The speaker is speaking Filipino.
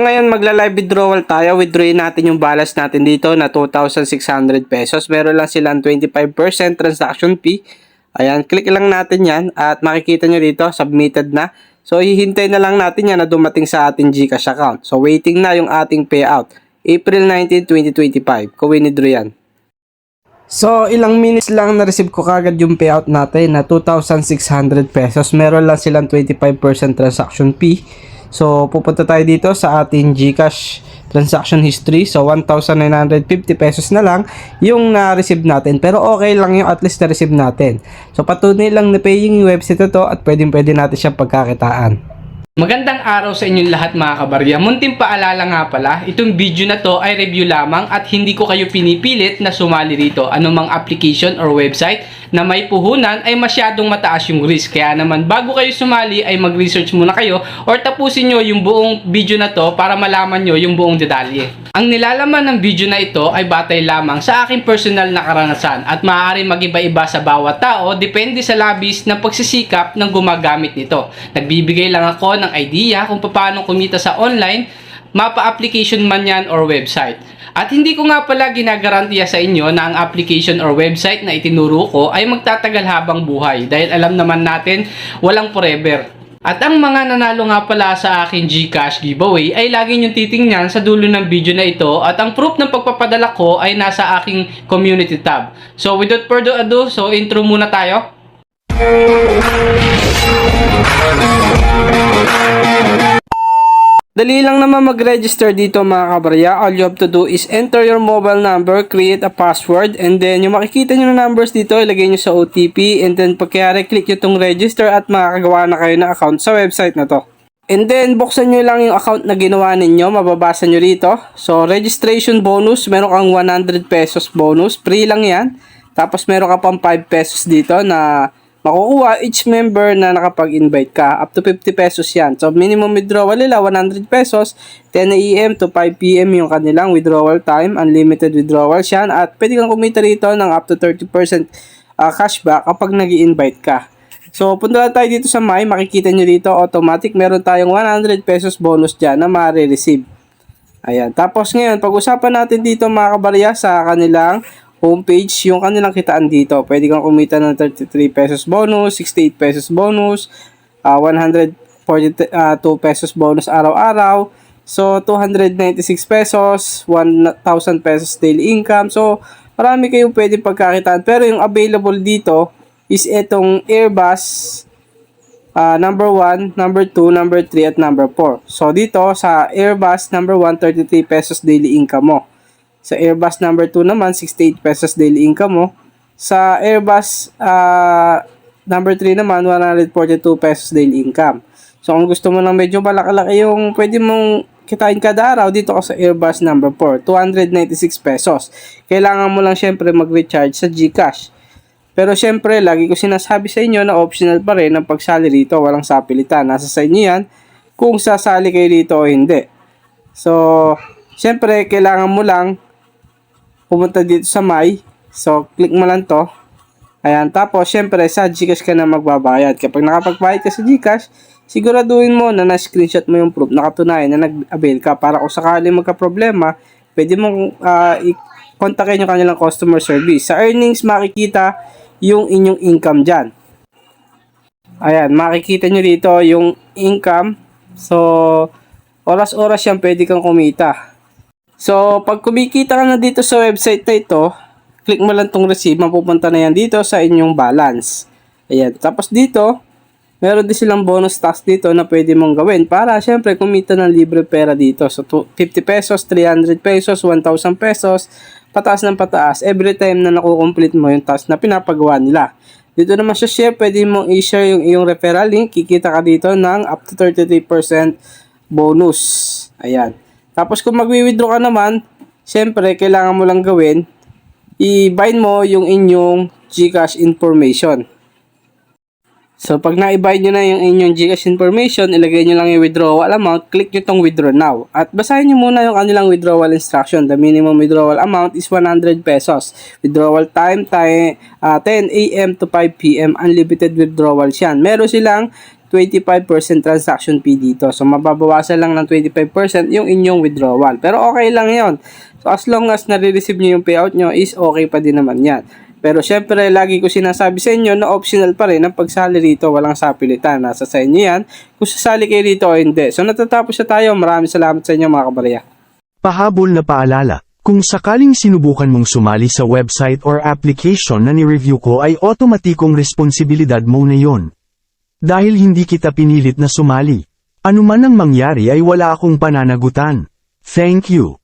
ngayon magla-live withdrawal tayo. Withdrawin natin yung balance natin dito na 2,600 pesos. Meron lang silang 25% transaction fee. Ayan, click lang natin yan at makikita nyo dito, submitted na. So, hihintay na lang natin yan na dumating sa ating GCash account. So, waiting na yung ating payout. April 19, 2025. Ko-withdraw yan. So, ilang minutes lang na-receive ko kagad yung payout natin na 2,600 pesos. Meron lang silang 25% transaction fee. So, pupunta tayo dito sa ating GCash transaction history. So, 1,950 pesos na lang yung na-receive natin. Pero okay lang yung at least na-receive natin. So, patunay lang na paying yung website na to at pwede natin siyang pagkakitaan. Magandang araw sa inyong lahat mga kabarya. Munting paalala nga pala, itong video na to ay review lamang at hindi ko kayo pinipilit na sumali rito. Anumang application or website na may puhunan ay masyadong mataas yung risk. Kaya naman bago kayo sumali ay mag-research muna kayo or tapusin nyo yung buong video na to para malaman nyo yung buong detalye. Ang nilalaman ng video na ito ay batay lamang sa aking personal na karanasan at maaaring mag-iba-iba sa bawat tao depende sa labis na pagsisikap ng gumagamit nito. Nagbibigay lang ako ng idea kung paano kumita sa online, mapa-application man yan or website. At hindi ko nga pala ginagarantiya sa inyo na ang application or website na itinuro ko ay magtatagal habang buhay dahil alam naman natin walang forever. At ang mga nanalo nga pala sa aking GCash giveaway ay lagi niyong titingnan sa dulo ng video na ito at ang proof ng pagpapadala ko ay nasa aking community tab. So without further ado, so intro muna tayo. Dali lang naman mag-register dito mga kabarya. All you have to do is enter your mobile number, create a password, and then yung makikita nyo na numbers dito, ilagay nyo sa OTP, and then pagkayari, click nyo itong register at makakagawa na kayo ng account sa website na to. And then, buksan nyo lang yung account na ginawa ninyo, mababasa nyo rito. So, registration bonus, meron kang 100 pesos bonus, free lang yan. Tapos, meron ka pang 5 pesos dito na makukuha each member na nakapag-invite ka. Up to 50 pesos yan. So, minimum withdrawal nila, 100 pesos. 10 a.m. to 5 p.m. yung kanilang withdrawal time. Unlimited withdrawals yan. At pwede kang kumita rito ng up to 30% cashback kapag nag-i-invite ka. So, punta lang tayo dito sa My. Makikita nyo dito, automatic. Meron tayong 100 pesos bonus dyan na ma-receive. Ayan. Tapos ngayon, pag-usapan natin dito mga kabarya sa kanilang homepage, yung kanilang kitaan dito. Pwede kang kumita ng 33 pesos bonus, 68 pesos bonus, 142 pesos bonus araw-araw. So, 296 pesos, 1,000 pesos daily income. So, marami kayong pwede pagkakitaan. Pero yung available dito is itong Airbus number 1, number 2, number 3, at number 4. So, dito sa Airbus number 1, 33 pesos daily income mo. Sa Airbus number 2 naman, 68 pesos daily income mo. Sa Airbus number 3 naman, 142 pesos daily income. So, kung gusto mo lang medyo malaki-laki yung pwede mong kitain kada araw, dito ka sa Airbus number 4, 296 pesos. Kailangan mo lang syempre mag-recharge sa GCash. Pero syempre, lagi ko sinasabi sa inyo na optional pa rin ang pagsali rito. Walang sapilitan. Nasa sa inyo yan kung sasali kayo dito o hindi. So, syempre, kailangan mo lang pumunta dito sa My. So, click mo lang to. Ayan. Tapos, syempre, sa GCash ka na magbabayad. Kapag nakapagbayad ka sa GCash, siguraduhin mo na na-screenshot mo yung proof na katunayan na nag-avail ka para kung sakaling magka-problema, pwede mong kontakin yung kanilang customer service. Sa earnings, makikita yung inyong income dyan. Ayan. Makikita nyo dito yung income. So, oras-oras yan pwede kang kumita. So, pag kumikita ka na dito sa website na ito, click mo lang tong receive, mapupunta na yan dito sa inyong balance. Ayan. Tapos dito, meron din silang bonus task dito na pwede mong gawin para syempre kumita ng libre pera dito. So, 50 pesos, 300 pesos, 1,000 pesos, pataas ng pataas every time na nakukomplete mo yung task na pinapagawa nila. Dito naman sa share, pwede mong i-share yung iyong referral link. Kikita ka dito ng up to 33% bonus. Ayan. Tapos kung magwi-withdraw ka naman, syempre, kailangan mo lang gawin, i-bind mo yung inyong GCash information. So, pag na-i-bind nyo na yung inyong GCash information, ilagay nyo lang yung withdrawal amount, click nyo tong withdraw now. At basahin nyo muna yung kanilang withdrawal instruction. The minimum withdrawal amount is 100 pesos. Withdrawal time, 10 a.m. to 5 p.m. Unlimited withdrawals yan. Meron silang 25% transaction fee dito. So, mababawasan lang ng 25% yung inyong withdrawal. Pero okay lang yon. So, as long as nare-receive nyo yung payout nyo is okay pa din naman yan. Pero syempre, lagi ko sinasabi sa inyo na optional pa rin ang pagsali rito. Walang sapilitan. Nasa sa inyo yan kung sasali kayo rito o hindi. So, natatapos na tayo. Maraming salamat sa inyo mga kabarya. Pahabol na paalala, kung sakaling sinubukan mong sumali sa website or application na ni-review ko ay otomatikong responsibilidad mo na yon. Dahil hindi kita pinilit na sumali. Ano man ang mangyari ay wala akong pananagutan. Thank you.